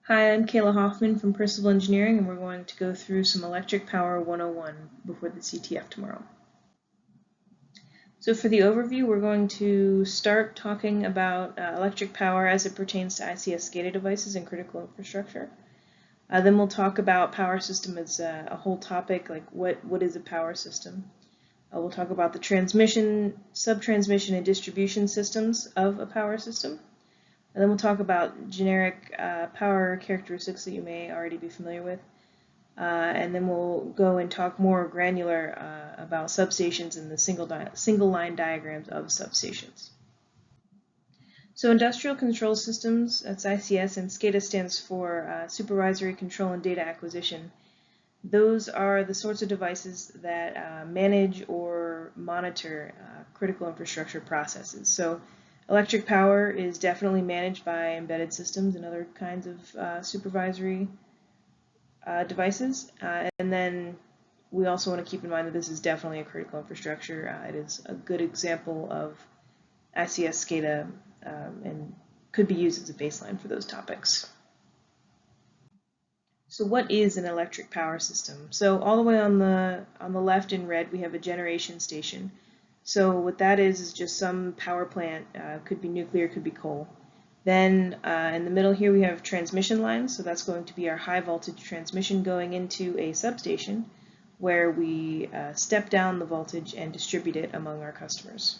Hi, I'm Kayla Hoffman from Percival Engineering, and we're going to go through some Electric Power 101 before the CTF tomorrow. So for the overview, we're going to start talking about electric power as it pertains to ICS SCADA devices and critical infrastructure. Then we'll talk about power system as a whole topic, like what is a power system. We'll talk about the transmission, subtransmission, and distribution systems of a power system. And then we'll talk about generic power characteristics that you may already be familiar with. And then we'll go and talk more granular about substations and the single line diagrams of substations. So industrial control systems, that's ICS, and SCADA stands for supervisory control and data acquisition. Those are the sorts of devices that manage or monitor critical infrastructure processes. So electric power is definitely managed by embedded systems and other kinds of supervisory devices. And then we also want to keep in mind that this is definitely a critical infrastructure. It is a good example of ICS SCADA and could be used as a baseline for those topics. So what is an electric power system? So all the way on the left in red we have a generation station. So what that is just some power plant, could be nuclear, could be coal. Then in the middle here we have transmission lines, so that's going to be our high voltage transmission going into a substation where we step down the voltage and distribute it among our customers.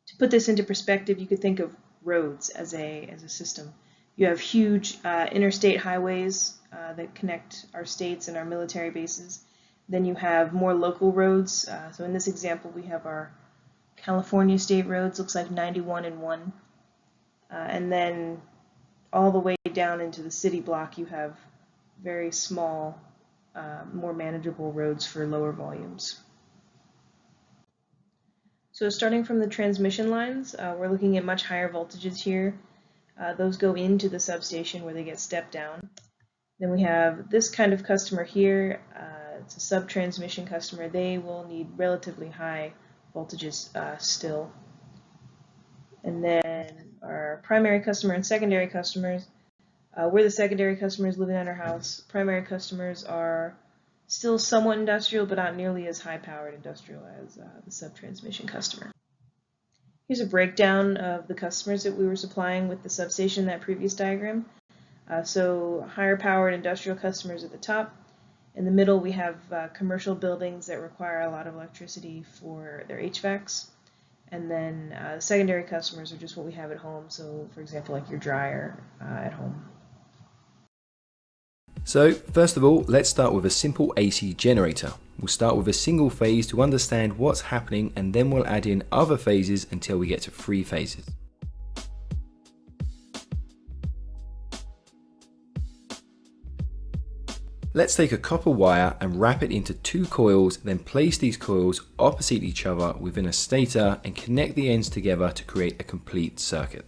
To put this into perspective, you could think of roads as a system. You have huge interstate highways that connect our states and our military bases. Then you have more local roads. So in this example, we have our California state roads, looks like 91 and 1. And then all the way down into the city block, you have very small, more manageable roads for lower volumes. So starting from the transmission lines, we're looking at much higher voltages here. Those go into the substation where they get stepped down. Then we have this kind of customer here. It's a sub-transmission customer. They will need relatively high voltages still. And then our primary customer and secondary customers. We're the secondary customers living at our house. Primary customers are still somewhat industrial, but not nearly as high-powered industrial as the sub-transmission customer. Here's a breakdown of the customers that we were supplying with the substation in that previous diagram. So higher powered industrial customers at the top. In the middle we have commercial buildings that require a lot of electricity for their HVACs. And then secondary customers are just what we have at home. So for example, like your dryer at home. So first of all, let's start with a simple AC generator. We'll start with a single phase to understand what's happening, and then we'll add in other phases until we get to 3 phases. Let's take a copper wire and wrap it into 2 coils, then place these coils opposite each other within a stator and connect the ends together to create a complete circuit.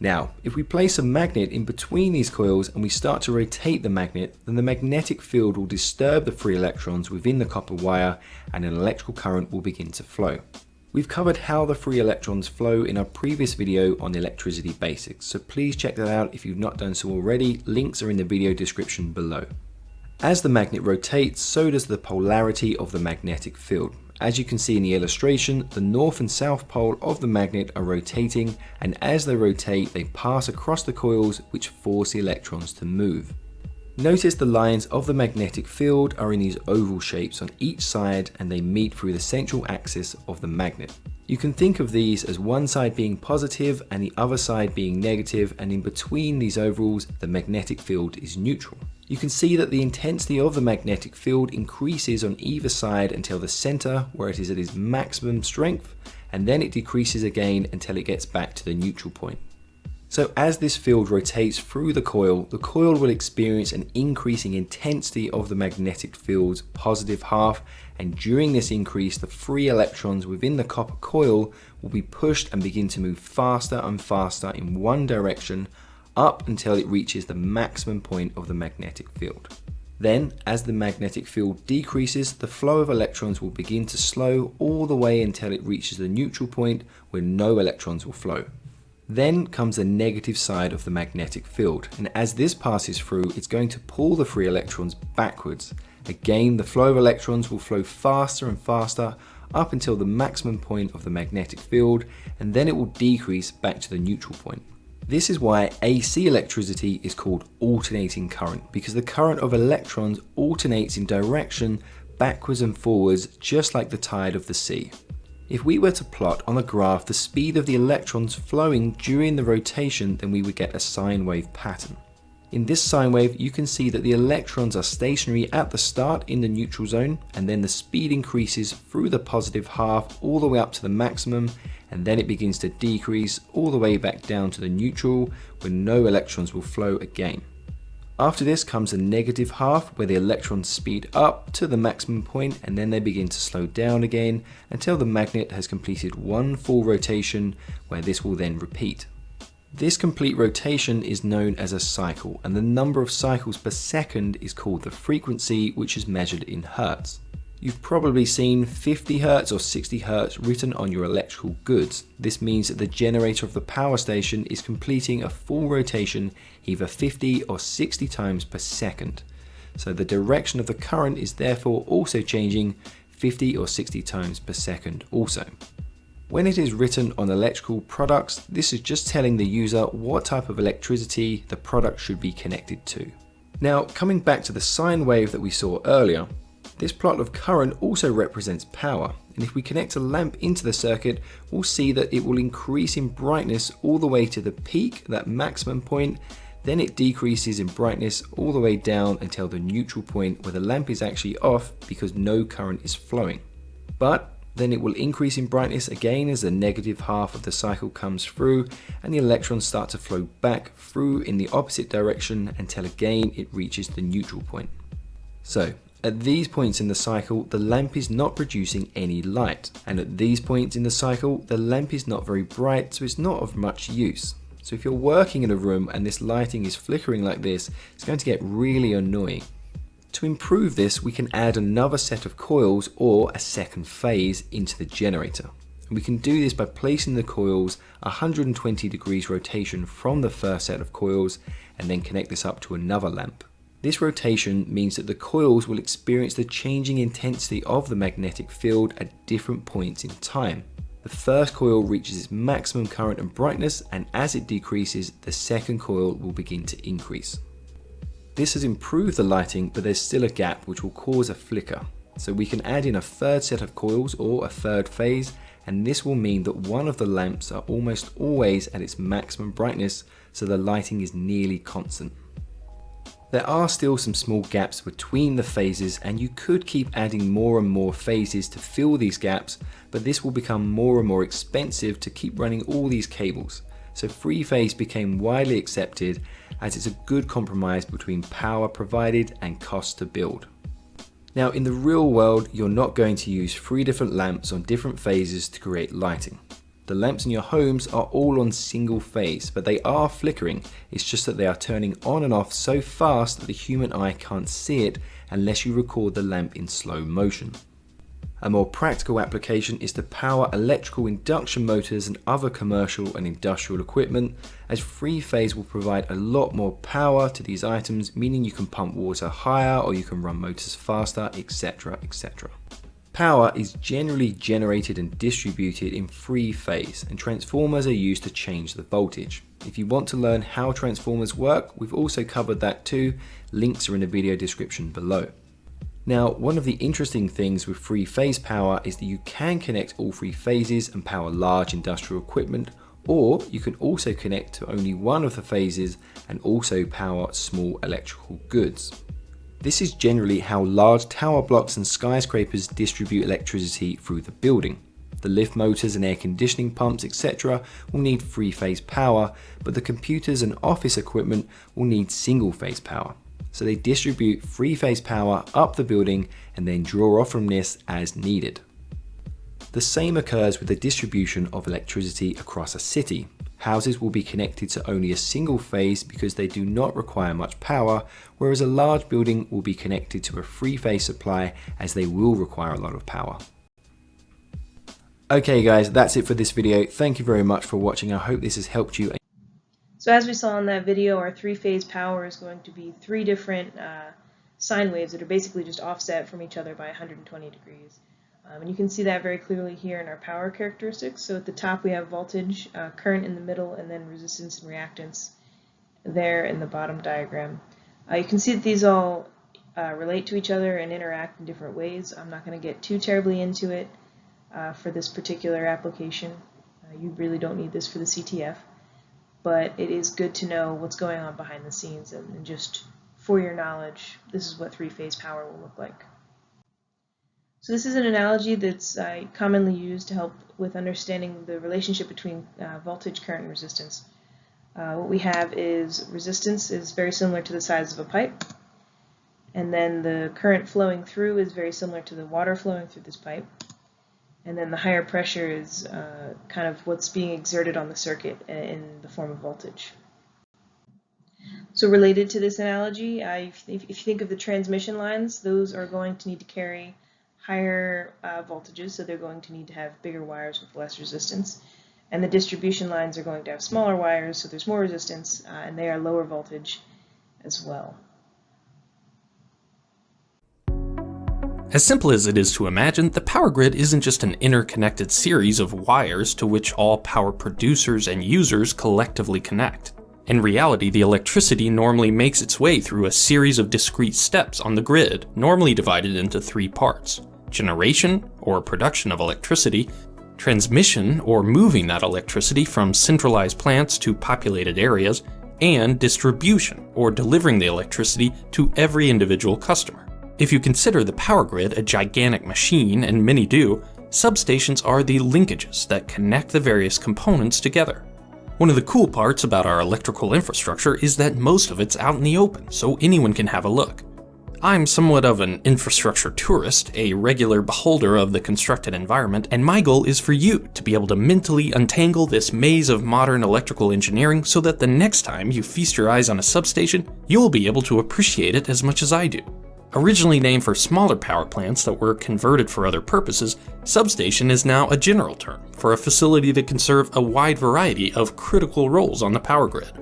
Now, if we place a magnet in between these coils and we start to rotate the magnet, then the magnetic field will disturb the free electrons within the copper wire and an electrical current will begin to flow. We've covered how the free electrons flow in our previous video on electricity basics, so please check that out if you've not done so already. Links are in the video description below. As the magnet rotates, so does the polarity of the magnetic field. As you can see in the illustration, the north and south pole of the magnet are rotating, and as they rotate, they pass across the coils which force the electrons to move. Notice the lines of the magnetic field are in these oval shapes on each side, and they meet through the central axis of the magnet. You can think of these as one side being positive and the other side being negative, and in between these ovals, the magnetic field is neutral. You can see that the intensity of the magnetic field increases on either side until the center, where it is at its maximum strength, and then it decreases again until it gets back to the neutral point. So as this field rotates through the coil will experience an increasing intensity of the magnetic field's positive half, and during this increase, the free electrons within the copper coil will be pushed and begin to move faster and faster in one direction, up until it reaches the maximum point of the magnetic field. Then, as the magnetic field decreases, the flow of electrons will begin to slow all the way until it reaches the neutral point where no electrons will flow. Then comes the negative side of the magnetic field, and as this passes through, it's going to pull the free electrons backwards. Again, the flow of electrons will flow faster and faster up until the maximum point of the magnetic field, and then it will decrease back to the neutral point. This is why AC electricity is called alternating current, because the current of electrons alternates in direction backwards and forwards, just like the tide of the sea. If we were to plot on a graph the speed of the electrons flowing during the rotation, then we would get a sine wave pattern. In this sine wave, you can see that the electrons are stationary at the start in the neutral zone, and then the speed increases through the positive half all the way up to the maximum, and then it begins to decrease all the way back down to the neutral, where no electrons will flow again. After this comes the negative half, where the electrons speed up to the maximum point, and then they begin to slow down again until the magnet has completed one full rotation, where this will then repeat. This complete rotation is known as a cycle, and the number of cycles per second is called the frequency, which is measured in hertz. You've probably seen 50 Hz or 60 Hz written on your electrical goods. This means that the generator of the power station is completing a full rotation either 50 or 60 times per second. So the direction of the current is therefore also changing 50 or 60 times per second also. When it is written on electrical products, this is just telling the user what type of electricity the product should be connected to. Now, coming back to the sine wave that we saw earlier, this plot of current also represents power, and if we connect a lamp into the circuit, we'll see that it will increase in brightness all the way to the peak, that maximum point, then it decreases in brightness all the way down until the neutral point where the lamp is actually off because no current is flowing. But then it will increase in brightness again as the negative half of the cycle comes through and the electrons start to flow back through in the opposite direction until again it reaches the neutral point. So, at these points in the cycle, the lamp is not producing any light, and at these points in the cycle, the lamp is not very bright, so it's not of much use. So if you're working in a room and this lighting is flickering like this, it's going to get really annoying. To improve this, we can add another set of coils or a second phase into the generator. And we can do this by placing the coils 120 degrees rotation from the first set of coils and then connect this up to another lamp. This rotation means that the coils will experience the changing intensity of the magnetic field at different points in time. The first coil reaches its maximum current and brightness, and as it decreases, the second coil will begin to increase. This has improved the lighting, but there's still a gap which will cause a flicker. So we can add in a third set of coils or a third phase, and this will mean that one of the lamps are almost always at its maximum brightness, so the lighting is nearly constant. There are still some small gaps between the phases, and you could keep adding more and more phases to fill these gaps, but this will become more and more expensive to keep running all these cables. So three phase became widely accepted as it's a good compromise between power provided and cost to build. Now in the real world, you're not going to use 3 different lamps on different phases to create lighting. The lamps in your homes are all on single phase, but they are flickering. It's just that they are turning on and off so fast that the human eye can't see it unless you record the lamp in slow motion. A more practical application is to power electrical induction motors and other commercial and industrial equipment, as 3 phase will provide a lot more power to these items, meaning you can pump water higher or you can run motors faster, etc, etc. Power is generally generated and distributed in 3 phase, and transformers are used to change the voltage. If you want to learn how transformers work, we've also covered that too. Links are in the video description below. Now, one of the interesting things with 3 phase power is that you can connect all 3 phases and power large industrial equipment, or you can also connect to only one of the phases and also power small electrical goods. This is generally how large tower blocks and skyscrapers distribute electricity through the building. The lift motors and air conditioning pumps, etc. will need 3 phase power, but the computers and office equipment will need single phase power. So they distribute 3 phase power up the building and then draw off from this as needed. The same occurs with the distribution of electricity across a city. Houses will be connected to only a single phase because they do not require much power, whereas a large building will be connected to a 3 phase supply as they will require a lot of power. Okay guys, that's it for this video. Thank you very much for watching. I hope this has helped you. So as we saw in that video, our three-phase power is going to be three different sine waves that are basically just offset from each other by 120 degrees. And you can see that very clearly here in our power characteristics. So at the top we have voltage, current in the middle, and then resistance and reactance there in the bottom diagram. You can see that these all relate to each other and interact in different ways. I'm not going to get too terribly into it for this particular application. You really don't need this for the CTF, but it is good to know what's going on behind the scenes, and just for your knowledge, this is what three-phase power will look like. So this is an analogy that's commonly used to help with understanding the relationship between voltage, current, and resistance. What we have is resistance is very similar to the size of a pipe, and then the current flowing through is very similar to the water flowing through this pipe, and then the higher pressure is kind of what's being exerted on the circuit in the form of voltage. So related to this analogy, if you think of the transmission lines, those are going to need to carry higher voltages, so they're going to need to have bigger wires with less resistance. And the distribution lines are going to have smaller wires, so there's more resistance, and they are lower voltage as well. As simple as it is to imagine, the power grid isn't just an interconnected series of wires to which all power producers and users collectively connect. In reality, the electricity normally makes its way through a series of discrete steps on the grid, normally divided into three parts: generation, or production of electricity; transmission, or moving that electricity from centralized plants to populated areas; and distribution, or delivering the electricity to every individual customer. If you consider the power grid a gigantic machine, and many do, substations are the linkages that connect the various components together. One of the cool parts about our electrical infrastructure is that most of it's out in the open, so anyone can have a look. I'm somewhat of an infrastructure tourist, a regular beholder of the constructed environment, and my goal is for you to be able to mentally untangle this maze of modern electrical engineering so that the next time you feast your eyes on a substation, you'll be able to appreciate it as much as I do. Originally named for smaller power plants that were converted for other purposes, substation is now a general term for a facility that can serve a wide variety of critical roles on the power grid.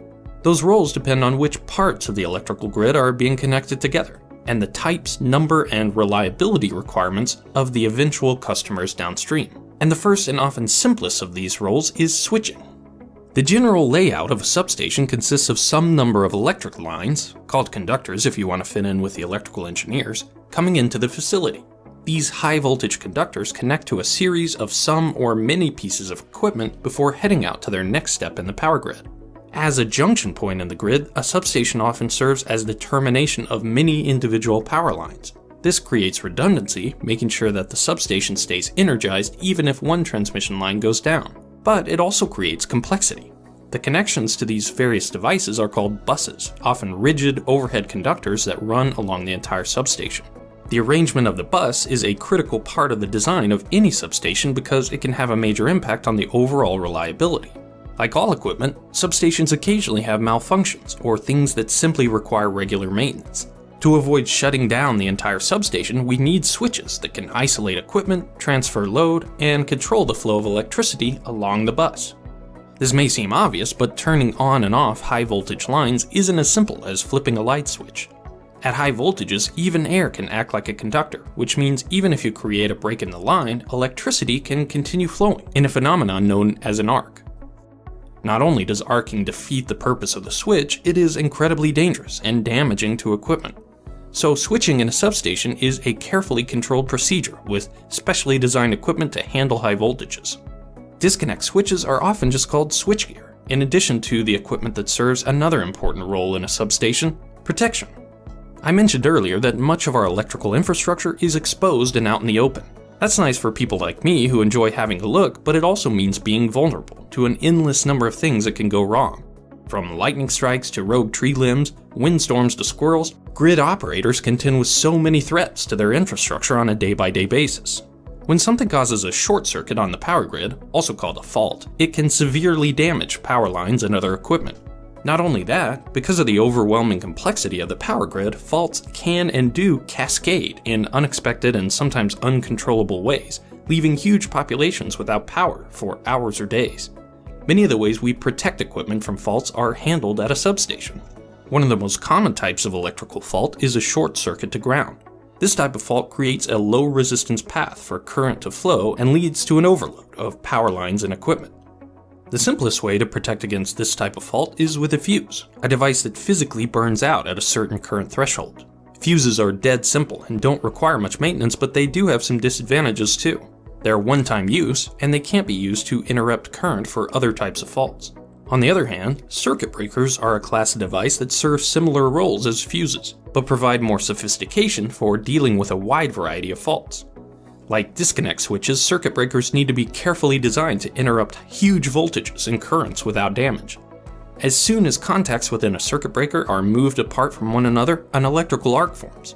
Those roles depend on which parts of the electrical grid are being connected together, and the types, number, and reliability requirements of the eventual customers downstream. And the first and often simplest of these roles is switching. The general layout of a substation consists of some number of electric lines, called conductors if you want to fit in with the electrical engineers, coming into the facility. These high voltage conductors connect to a series of some or many pieces of equipment before heading out to their next step in the power grid. As a junction point in the grid, a substation often serves as the termination of many individual power lines. This creates redundancy, making sure that the substation stays energized even if one transmission line goes down. But it also creates complexity. The connections to these various devices are called buses, often rigid overhead conductors that run along the entire substation. The arrangement of the bus is a critical part of the design of any substation because it can have a major impact on the overall reliability. Like all equipment, substations occasionally have malfunctions or things that simply require regular maintenance. To avoid shutting down the entire substation, we need switches that can isolate equipment, transfer load, and control the flow of electricity along the bus. This may seem obvious, but turning on and off high voltage lines isn't as simple as flipping a light switch. At high voltages, even air can act like a conductor, which means even if you create a break in the line, electricity can continue flowing in a phenomenon known as an arc. Not only does arcing defeat the purpose of the switch, it is incredibly dangerous and damaging to equipment. So switching in a substation is a carefully controlled procedure with specially designed equipment to handle high voltages. Disconnect switches are often just called switchgear, in addition to the equipment that serves another important role in a substation: protection. I mentioned earlier that much of our electrical infrastructure is exposed and out in the open. That's nice for people like me who enjoy having a look, but it also means being vulnerable to an endless number of things that can go wrong. From lightning strikes to rogue tree limbs, windstorms to squirrels, grid operators contend with so many threats to their infrastructure on a day-by-day basis. When something causes a short circuit on the power grid, also called a fault, it can severely damage power lines and other equipment. Not only that, because of the overwhelming complexity of the power grid, faults can and do cascade in unexpected and sometimes uncontrollable ways, leaving huge populations without power for hours or days. Many of the ways we protect equipment from faults are handled at a substation. One of the most common types of electrical fault is a short circuit to ground. This type of fault creates a low resistance path for current to flow and leads to an overload of power lines and equipment. The simplest way to protect against this type of fault is with a fuse, a device that physically burns out at a certain current threshold. Fuses are dead simple and don't require much maintenance, but they do have some disadvantages too. They're one-time use, and they can't be used to interrupt current for other types of faults. On the other hand, circuit breakers are a class of device that serve similar roles as fuses, but provide more sophistication for dealing with a wide variety of faults. Like disconnect switches, circuit breakers need to be carefully designed to interrupt huge voltages and currents without damage. As soon as contacts within a circuit breaker are moved apart from one another, an electrical arc forms.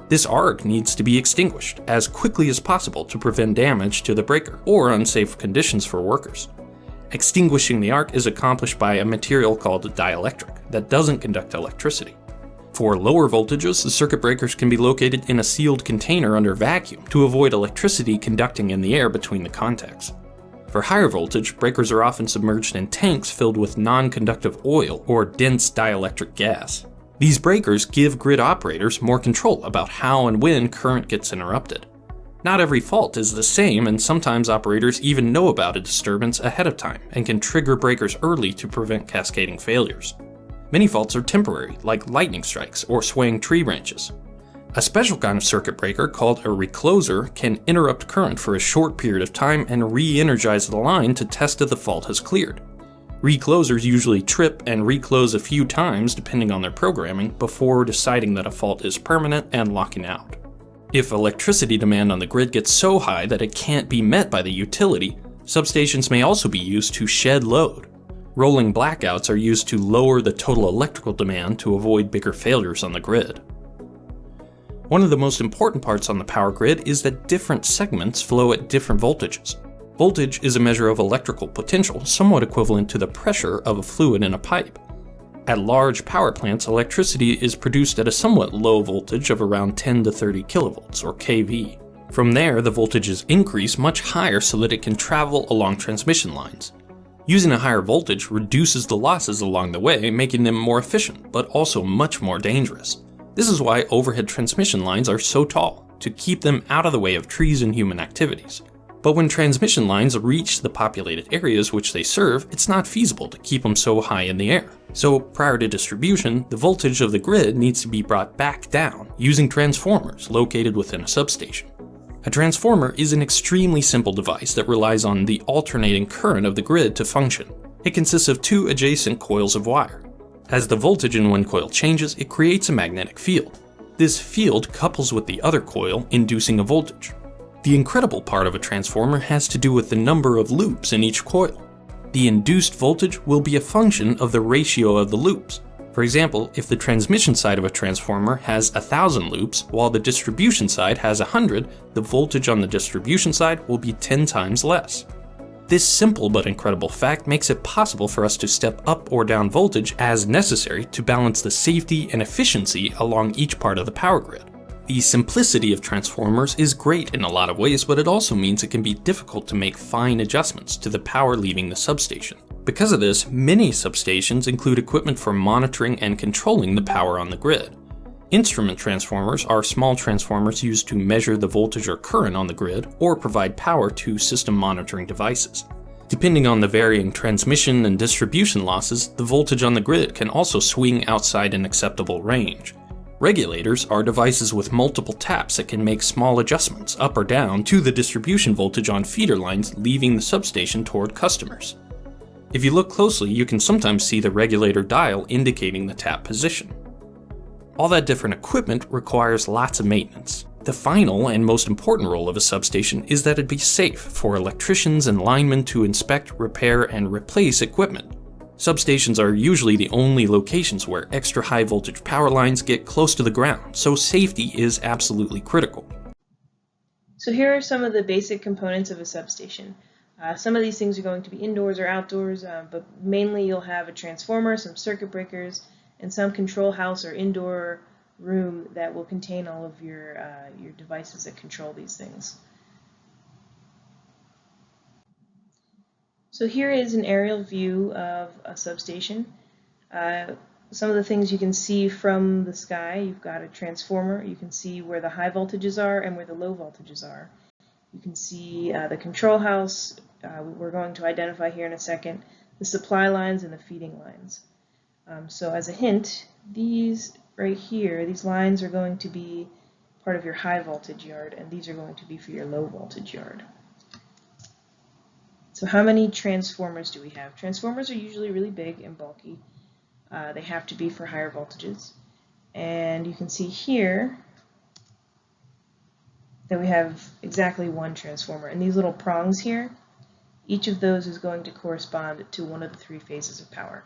This arc needs to be extinguished as quickly as possible to prevent damage to the breaker or unsafe conditions for workers. Extinguishing the arc is accomplished by a material called dielectric that doesn't conduct electricity. For lower voltages, the circuit breakers can be located in a sealed container under vacuum to avoid electricity conducting in the air between the contacts. For higher voltage, breakers are often submerged in tanks filled with non-conductive oil or dense dielectric gas. These breakers give grid operators more control about how and when current gets interrupted. Not every fault is the same, and sometimes operators even know about a disturbance ahead of time and can trigger breakers early to prevent cascading failures. Many faults are temporary, like lightning strikes or swaying tree branches. A special kind of circuit breaker, called a recloser, can interrupt current for a short period of time and re-energize the line to test if the fault has cleared. Reclosers usually trip and reclose a few times depending on their programming before deciding that a fault is permanent and locking out. If electricity demand on the grid gets so high that it can't be met by the utility, substations may also be used to shed load. Rolling blackouts are used to lower the total electrical demand to avoid bigger failures on the grid. One of the most important parts on the power grid is that different segments flow at different voltages. Voltage is a measure of electrical potential, somewhat equivalent to the pressure of a fluid in a pipe. At large power plants, electricity is produced at a somewhat low voltage of around 10 to 30 kilovolts, or kV. From there, the voltages increase much higher so that it can travel along transmission lines. Using a higher voltage reduces the losses along the way, making them more efficient, but also much more dangerous. This is why overhead transmission lines are so tall, to keep them out of the way of trees and human activities. But when transmission lines reach the populated areas which they serve, it's not feasible to keep them so high in the air. So prior to distribution, the voltage of the grid needs to be brought back down using transformers located within a substation. A transformer is an extremely simple device that relies on the alternating current of the grid to function. It consists of two adjacent coils of wire. As the voltage in one coil changes, it creates a magnetic field. This field couples with the other coil, inducing a voltage. The incredible part of a transformer has to do with the number of loops in each coil. The induced voltage will be a function of the ratio of the loops. For example, if the transmission side of a transformer has 1,000 loops, while the distribution side has 100, the voltage on the distribution side will be 10 times less. This simple but incredible fact makes it possible for us to step up or down voltage as necessary to balance the safety and efficiency along each part of the power grid. The simplicity of transformers is great in a lot of ways, but it also means it can be difficult to make fine adjustments to the power leaving the substation. Because of this, many substations include equipment for monitoring and controlling the power on the grid. Instrument transformers are small transformers used to measure the voltage or current on the grid or provide power to system monitoring devices. Depending on the varying transmission and distribution losses, the voltage on the grid can also swing outside an acceptable range. Regulators are devices with multiple taps that can make small adjustments up or down to the distribution voltage on feeder lines leaving the substation toward customers. If you look closely, you can sometimes see the regulator dial indicating the tap position. All that different equipment requires lots of maintenance. The final and most important role of a substation is that it be safe for electricians and linemen to inspect, repair, and replace equipment. Substations are usually the only locations where extra high voltage power lines get close to the ground, so safety is absolutely critical. So here are some of the basic components of a substation. Some of these things are going to be indoors or outdoors, but mainly you'll have a transformer, some circuit breakers, and some control house or indoor room that will contain all of your devices that control these things. So here is an aerial view of a substation. Some of the things you can see from the sky: you've got a transformer, you can see where the high voltages are and where the low voltages are. You can see the control house, we're going to identify here in a second, the supply lines and the feeding lines. So as a hint, these right here, these lines are going to be part of your high voltage yard, and these are going to be for your low voltage yard. So how many transformers do we have? Transformers are usually really big and bulky. They have to be for higher voltages. And you can see here that we have exactly one transformer. And these little prongs here, each of those is going to correspond to one of the three phases of power.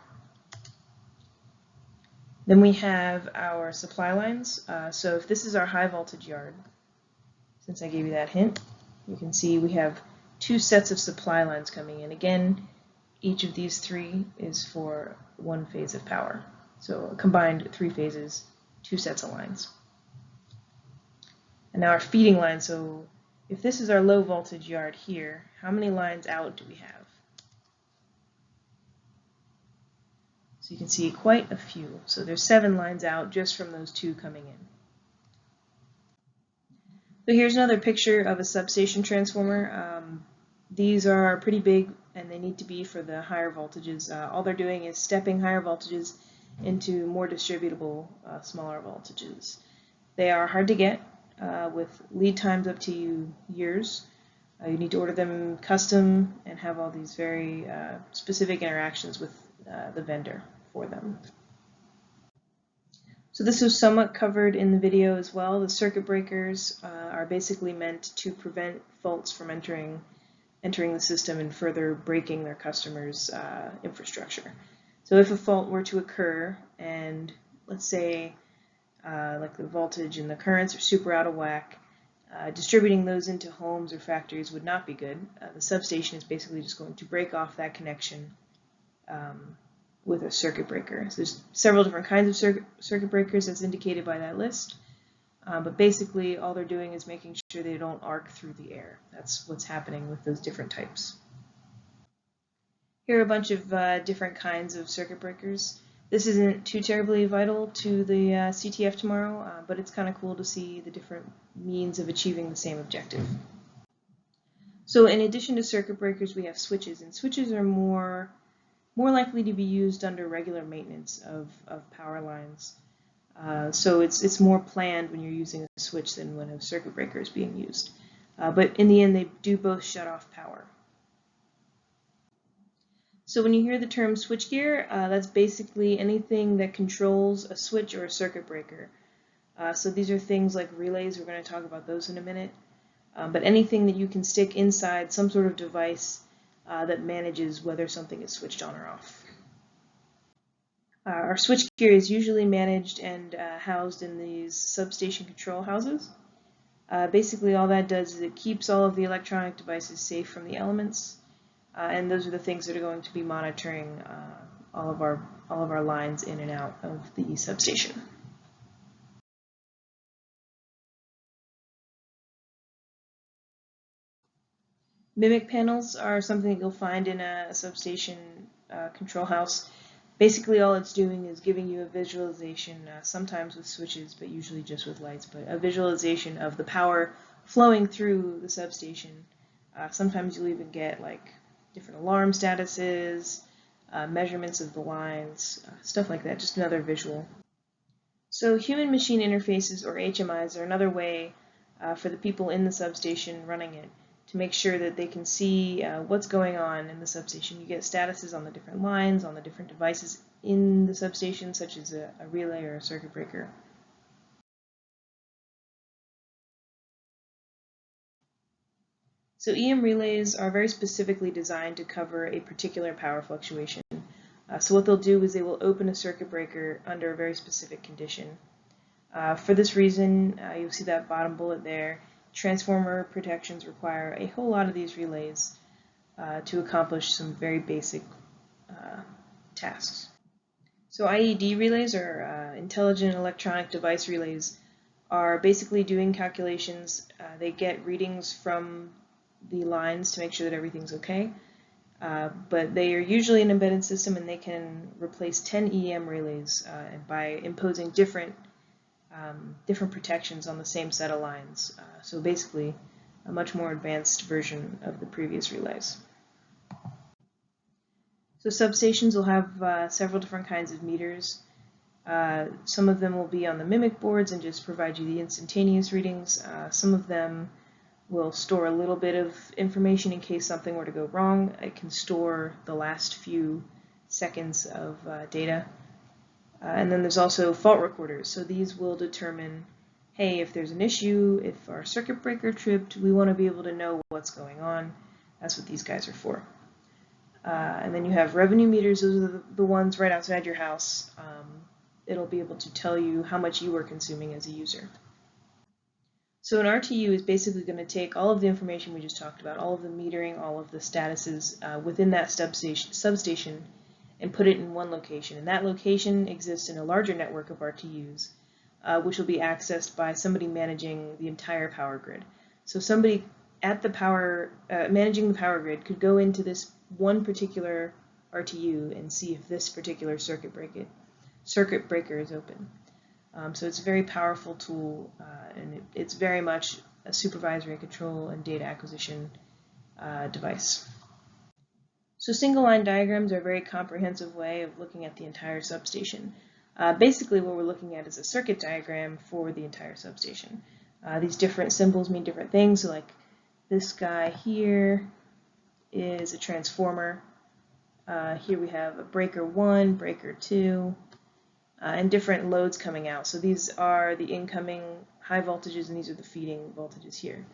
Then we have our supply lines. So if this is our high voltage yard, since I gave you that hint, you can see we have two sets of supply lines coming in. Again, each of these three is for one phase of power. So combined 3 phases, 2 sets of lines. And now our feeding line. So if this is our low voltage yard here, how many lines out do we have? So you can see quite a few. So there's 7 lines out just from those 2 coming in. So here's another picture of a substation transformer. These are pretty big, and they need to be for the higher voltages. All they're doing is stepping higher voltages into more distributable, smaller voltages. They are hard to get, with lead times up to years. You need to order them custom and have all these very specific interactions with the vendor for them. So this was somewhat covered in the video as well. The circuit breakers are basically meant to prevent faults from entering the system and further breaking their customers' infrastructure. So if a fault were to occur, and let's say like the voltage and the currents are super out of whack, distributing those into homes or factories would not be good. The substation is basically just going to break off that connection with a circuit breaker. So there's several different kinds of circuit breakers as indicated by that list. But basically all they're doing is making sure they don't arc through the air. That's what's happening with those different types. Here are a bunch of different kinds of circuit breakers. This isn't too terribly vital to the CTF tomorrow, but it's kind of cool to see the different means of achieving the same objective. So in addition to circuit breakers, we have switches, and switches are more likely to be used under regular maintenance of power lines. So it's more planned when you're using a switch than when a circuit breaker is being used. But in the end, they do both shut off power. So when you hear the term switchgear, that's basically anything that controls a switch or a circuit breaker. So these are things like relays. We're going to talk about those in a minute. But anything that you can stick inside some sort of device that manages whether something is switched on or off. Our switchgear is usually managed and housed in these substation control houses. Basically all that does is it keeps all of the electronic devices safe from the elements, and those are the things that are going to be monitoring all of our lines in and out of the substation. Mimic panels are something that you'll find in a substation control house. Basically all it's doing is giving you a visualization, sometimes with switches, but usually just with lights, but a visualization of the power flowing through the substation. Sometimes you'll even get like different alarm statuses, measurements of the lines, stuff like that, just another visual. So human-machine interfaces, or HMIs, are another way for the people in the substation running it to make sure that they can see what's going on in the substation. You get statuses on the different lines, on the different devices in the substation, such as a relay or a circuit breaker. So EM relays are very specifically designed to cover a particular power fluctuation. So what they'll do is they will open a circuit breaker under a very specific condition. For this reason, you'll see that bottom bullet there. Transformer protections require a whole lot of these relays to accomplish some very basic tasks. So IED relays, or Intelligent Electronic Device Relays, are basically doing calculations. They get readings from the lines to make sure that everything's okay. But they are usually an embedded system, and they can replace 10 EM relays by imposing different protections on the same set of lines. So basically, a much more advanced version of the previous relays. So substations will have several different kinds of meters. Some of them will be on the MIMIC boards and just provide you the instantaneous readings. Some of them will store a little bit of information in case something were to go wrong. It can store the last few seconds of data. And then there's also fault recorders. So these will determine, hey, if there's an issue, if our circuit breaker tripped, we want to be able to know what's going on. That's what these guys are for. And then you have revenue meters. Those are the ones right outside your house. It'll be able to tell you how much you are consuming as a user. So an RTU is basically going to take all of the information we just talked about, all of the metering, all of the statuses within that substation, and put it in one location. And that location exists in a larger network of RTUs, which will be accessed by somebody managing the entire power grid. So somebody at the managing the power grid could go into this one particular RTU and see if this particular circuit breaker is open. So it's a very powerful tool, and it's very much a supervisory control and data acquisition device. So single line diagrams are a very comprehensive way of looking at the entire substation. Basically what we're looking at is a circuit diagram for the entire substation. These different symbols mean different things. So like this guy here is a transformer. Here we have a breaker 1, breaker 2, and different loads coming out. So these are the incoming high voltages, and these are the feeding voltages here.